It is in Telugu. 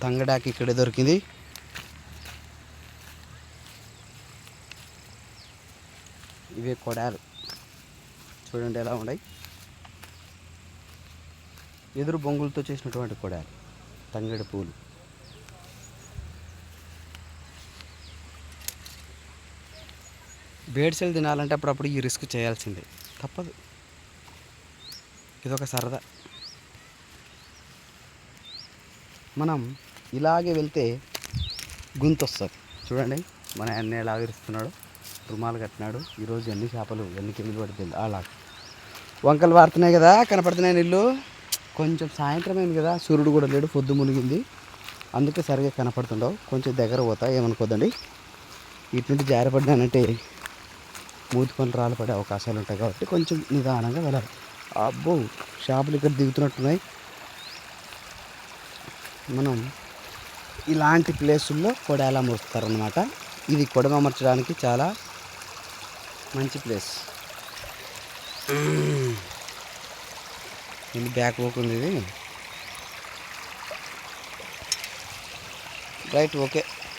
తంగడాకి ఇక్కడే దొరికింది. ఇవే కొడాలు చూడండి ఎలా ఉన్నాయి. ఎదురు బొంగులతో చేసినటువంటి కొడాలు, తంగడి పూలు. బేడ్సెలు తినాలంటే అప్పుడప్పుడు ఈ రిస్క్ చేయాల్సిందే, తప్పదు. ఇదొక సరదా. మనం ఇలాగే వెళ్తే గుంత వస్తుంది. చూడండి మన అన్న ఎలా విరుస్తున్నాడు, రుమాలు కట్టినాడు. ఈరోజు ఎన్ని చేపలు ఎన్ని కిందలు పడుతుంది. అలా వంకలు వారుతున్నాయి కదా, కనపడుతున్నాయి నీళ్ళు. కొంచెం సాయంత్రం అయింది కదా, సూర్యుడు కూడా లేడు, పొద్దు మునిగింది, అందుకే సరిగా కనపడుతుండవు. కొంచెం దగ్గర పోతా, ఏమనుకోదండి. ఇటు నుండి జారిపడ్డానంటే మూతి పనులు రాళ్ళు పడే అవకాశాలు ఉంటాయి కాబట్టి కొంచెం నిదానంగా వెళ్ళాలి. అబ్బో చేపలు ఇక్కడ దిగుతున్నట్టున్నాయి. మనం ఇలాంటి ప్లేసుల్లో కొడాలు అమరుస్తారనమాట. ఇది కొడమ అమర్చడానికి చాలా మంచి ప్లేస్. ఇది బ్యాక్ పోకుంది ఇది. Right, okay.